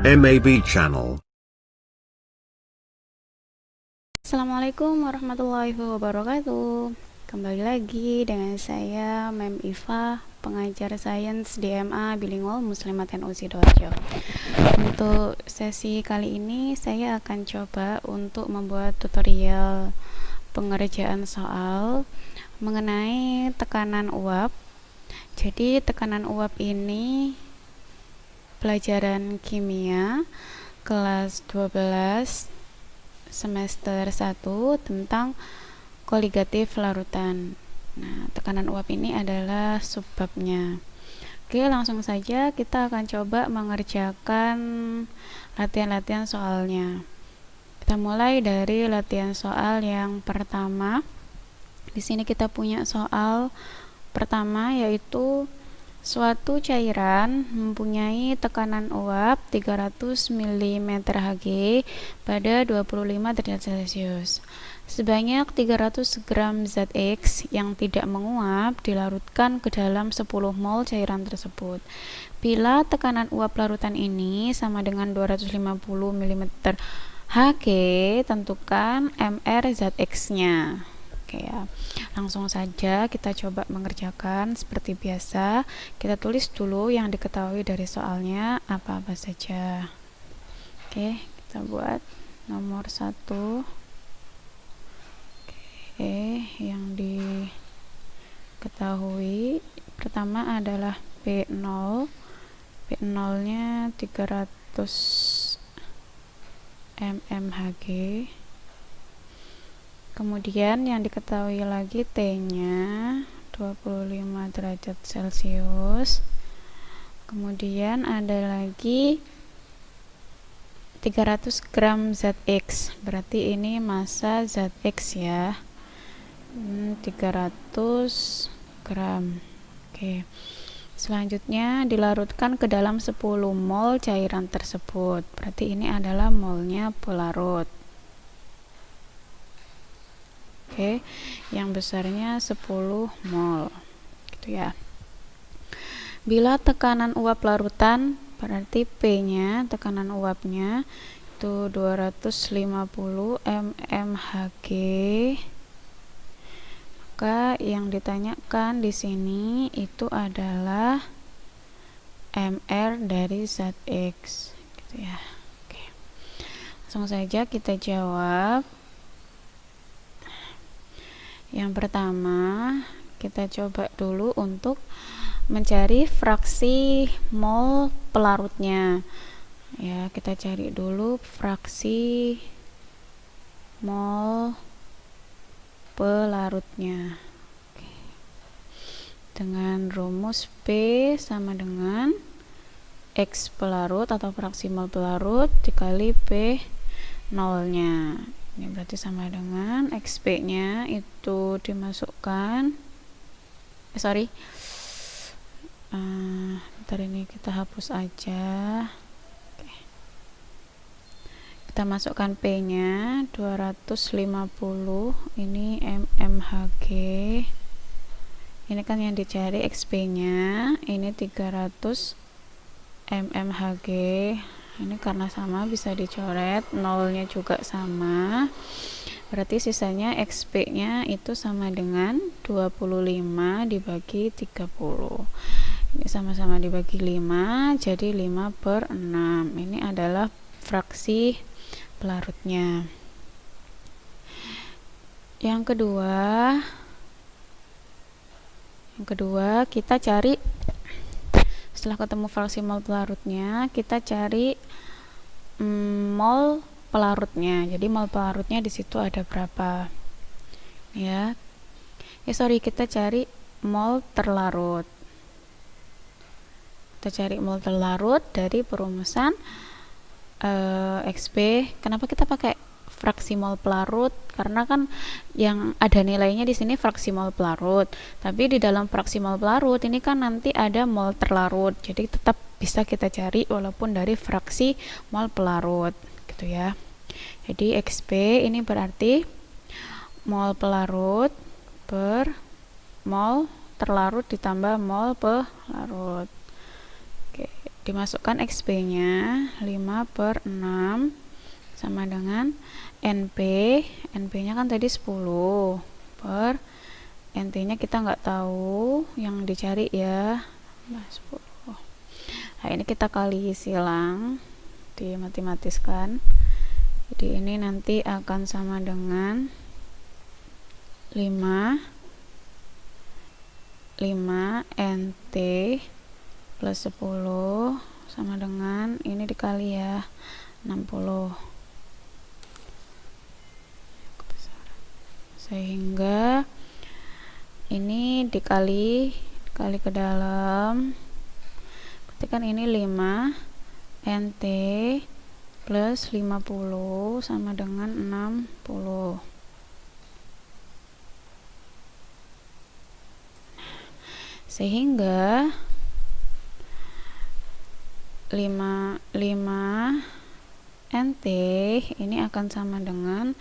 MAB Channel. Assalamualaikum warahmatullahi wabarakatuh. Kembali lagi dengan saya Mem Iva, pengajar sains DMA Bilingual Muslimat NU Sidoarjo. Untuk sesi kali ini saya akan coba untuk membuat tutorial pengerjaan soal mengenai tekanan uap. Jadi tekanan uap ini pelajaran kimia kelas 12 semester 1 tentang koligatif larutan. Nah, tekanan uap ini adalah subbabnya. Oke, langsung saja kita akan coba mengerjakan latihan-latihan soalnya. Kita mulai dari latihan soal yang pertama. Di sini kita punya soal pertama, yaitu suatu cairan mempunyai tekanan uap 300 mm Hg pada 25 derajat Celcius. Sebanyak 300 gram zat X yang tidak menguap dilarutkan ke dalam 10 mol cairan tersebut. Bila tekanan uap larutan ini sama dengan 250 mm Hg, tentukan Mr zat X-nya. Oke ya, langsung saja kita coba mengerjakan seperti biasa. Kita tulis dulu yang diketahui dari soalnya apa-apa saja. Oke, kita buat nomor 1. Oke, yang diketahui pertama adalah P0. P0 nya 300 mmHg. Kemudian yang diketahui lagi T-nya 25 derajat Celcius. Kemudian ada lagi 300 gram zat X. Berarti ini massa zat X ya. 300 gram. Oke. Selanjutnya dilarutkan ke dalam 10 mol cairan tersebut. Berarti ini adalah molnya pelarut. Oke, yang besarnya 10 mol gitu ya. Bila tekanan uap larutan, berarti P-nya, tekanan uapnya itu 250 mmHg. Maka yang ditanyakan di sini itu adalah Mr dari zat X gitu ya. Oke. Langsung saja kita jawab. Yang pertama, kita coba dulu untuk mencari fraksi mol pelarutnya. Ya, kita cari dulu fraksi mol pelarutnya. Oke. Dengan rumus P sama dengan X pelarut atau fraksi mol pelarut dikali P 0-nya. Ini berarti sama dengan XP nya itu dimasukkan ntar ini kita hapus aja. Oke. Kita masukkan P nya 250, ini mmHg, ini kan yang dicari XP nya, ini 300 mmHg. Ini karena sama bisa dicoret, nolnya juga sama, berarti sisanya XP nya itu sama dengan 25 dibagi 30. Ini sama-sama dibagi 5, jadi 5/6. Ini adalah fraksi pelarutnya. Yang kedua kita cari, setelah ketemu fraksi mol pelarutnya, kita cari mol pelarutnya. Jadi mol pelarutnya di situ ada berapa? Ya. Kita cari mol terlarut. Kita cari mol terlarut dari perumusan XP. Kenapa kita pakai fraksi mol pelarut? Karena kan yang ada nilainya di sini fraksi mol pelarut, tapi di dalam fraksi mol pelarut ini kan nanti ada mol terlarut, jadi tetap bisa kita cari walaupun dari fraksi mol pelarut gitu ya. Jadi XP ini berarti mol pelarut per mol terlarut ditambah mol pelarut. Oke, dimasukkan XP-nya 5 per 6 sama dengan NP. NP-nya kan tadi 10 per NT-nya kita nggak tahu, yang dicari ya 10. Nah, ini kita kali silang, dimatematiskan. Jadi ini nanti akan sama dengan 5 NT plus 10 sama dengan ini dikali ya 60, sehingga ini dikali ke dalam, berarti kan ini 5 NT plus 50 sama dengan 60. Sehingga 5 NT ini akan sama dengan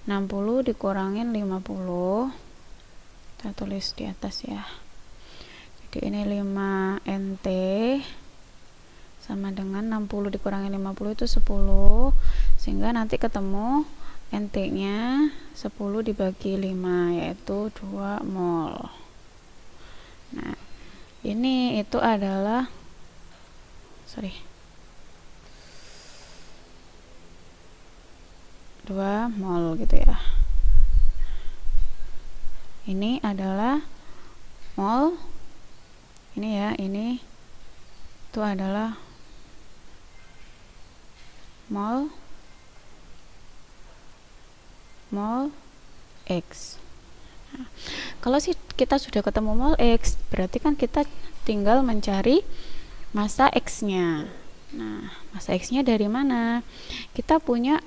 60 dikurangin 50. Kita tulis di atas ya. Jadi ini 5 NT sama dengan 60 dikurangi 50 itu 10, sehingga nanti ketemu NT-nya 10 dibagi 5, yaitu 2 mol. Nah, ini itu adalah 2 mol gitu ya. Ini adalah mol. Ini ya, ini itu adalah mol X. Nah, kalau kita sudah ketemu mol X, berarti kan kita tinggal mencari massa X-nya. Nah, massa X-nya dari mana? Kita punya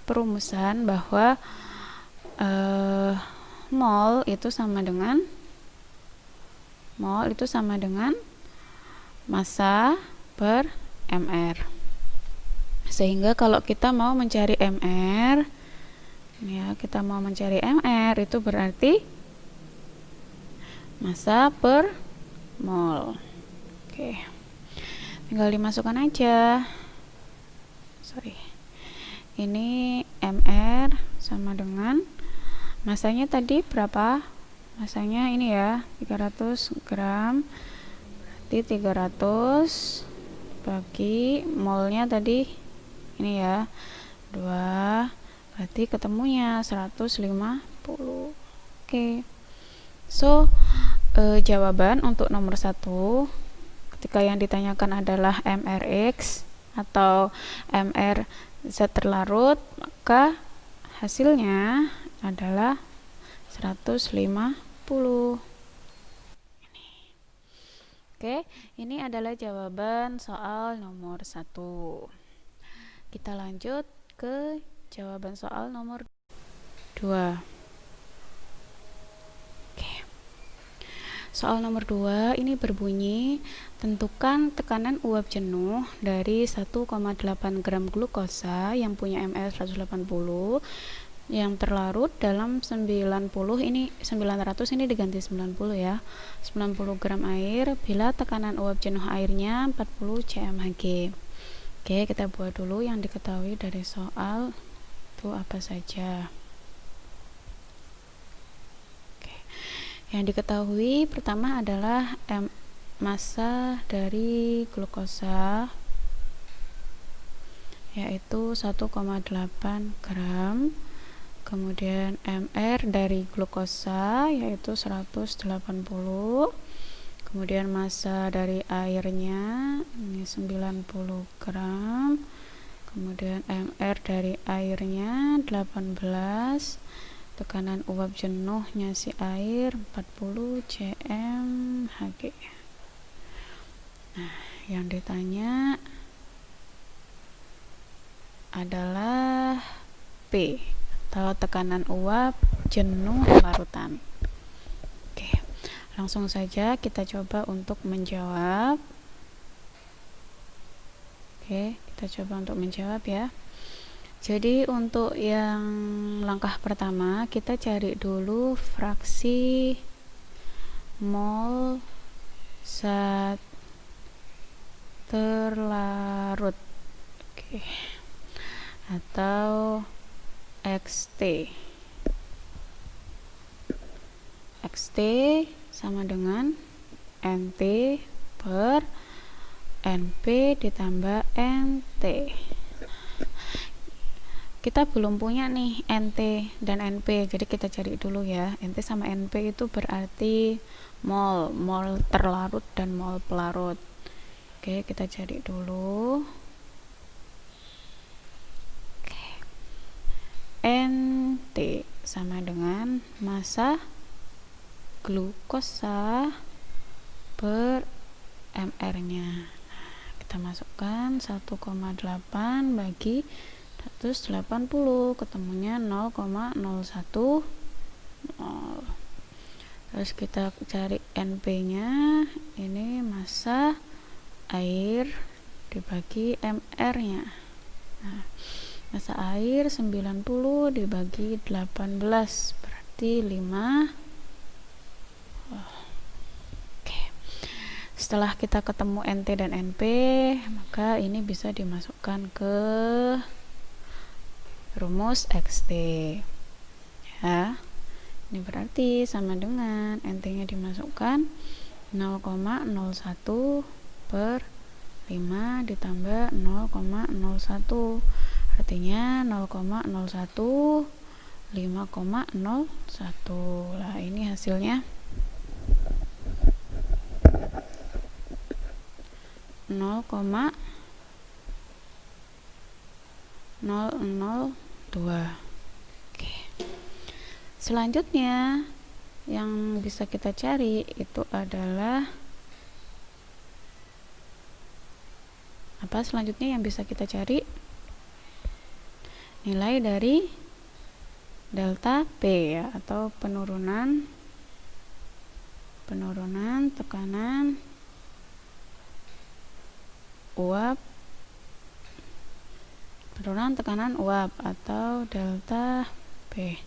perumusan bahwa mol itu sama dengan massa per mr. Sehingga kalau kita mau mencari mr, ya, itu berarti massa per mol. Oke, tinggal dimasukkan aja. Ini mr sama dengan masanya tadi berapa? Masanya ini ya 300 gram, berarti 300 bagi molnya tadi ini ya 2, berarti ketemunya 150. Oke. So jawaban untuk nomor 1 ketika yang ditanyakan adalah MRX atau MR zat terlarut, maka hasilnya adalah 150. Oke, ini adalah jawaban soal nomor 1. Kita lanjut ke jawaban soal nomor 2. Soal nomor 2 ini berbunyi, tentukan tekanan uap jenuh dari 1,8 gram glukosa yang punya ml 180 yang terlarut dalam 90 ini 900 ini diganti 90 ya. 90 gram air bila tekanan uap jenuh airnya 40 cmhg. Oke, kita buat dulu yang diketahui dari soal itu apa saja. Yang diketahui pertama adalah massa dari glukosa, yaitu 1,8 gram. Kemudian mr dari glukosa yaitu 180. Kemudian massa dari airnya ini 90 gram. Kemudian mr dari airnya 18. Tekanan uap jenuhnya si air 40 cmhg. Nah, yang ditanya adalah P atau tekanan uap jenuh larutan. Oke, langsung saja kita coba untuk menjawab. Oke, kita coba untuk menjawab ya. Jadi untuk yang langkah pertama kita cari dulu fraksi mol zat terlarut. Oke. Atau XT. XT sama dengan NT per NP ditambah NT. Kita belum punya nih NT dan NP, jadi kita cari dulu ya. NT sama NP itu berarti mol terlarut dan mol pelarut. Oke, kita cari dulu. Oke. NT sama dengan massa glukosa per mR-nya. Kita masukkan 1,8 bagi 180, ketemunya 0,010. Terus kita cari NP-nya, ini massa air dibagi mR-nya. Nah, massa air 90 dibagi 18 berarti 5. Setelah kita ketemu NT dan NP, maka ini bisa dimasukkan ke rumus XT ya. Ini berarti sama dengan NT nya dimasukkan 0,01 per 5 ditambah 0,01, artinya 0,01 5,01. Lah ini hasilnya 0,002. Oke. Selanjutnya yang bisa kita cari itu adalah apa? Selanjutnya yang bisa kita cari nilai dari delta P ya, atau penurunan tekanan uap, atau delta P.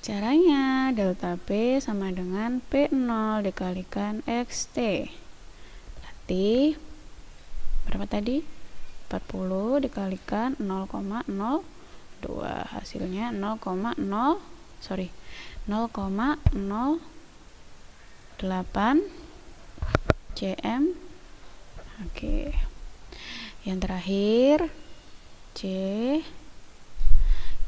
Caranya delta P sama dengan P0 dikalikan XT. Berarti berapa tadi? 40 dikalikan 0,02, hasilnya 0,08 cm. Oke. Yang terakhir C,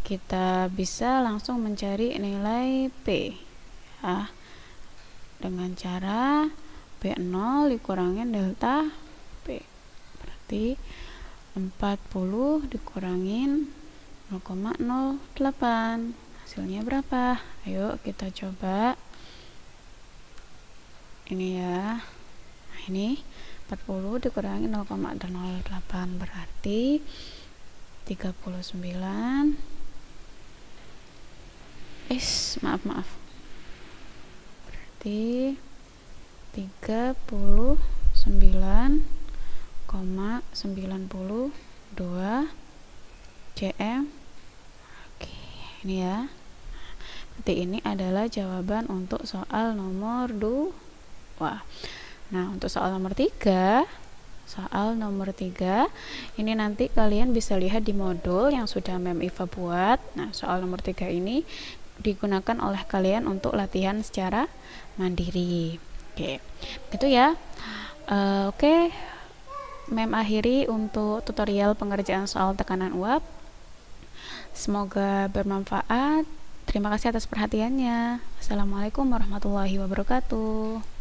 kita bisa langsung mencari nilai P ya, dengan cara P0 dikurangin delta P, berarti 40 dikurangin 0,08, hasilnya berapa? Ayo kita coba ini ya. Nah, ini 40 dikurangi 0,08 berarti 39. Maaf. Berarti 39,92 cm. Oke, ini ya. Berarti ini adalah jawaban untuk soal nomor 2. Nah, untuk soal nomor 3, ini nanti kalian bisa lihat di modul yang sudah Mem Iva buat. Nah, soal nomor 3 ini digunakan oleh kalian untuk latihan secara mandiri. Oke, gitu ya. Oke, Mem akhiri untuk tutorial pengerjaan soal tekanan uap. Semoga bermanfaat. Terima kasih atas perhatiannya. Assalamualaikum warahmatullahi wabarakatuh.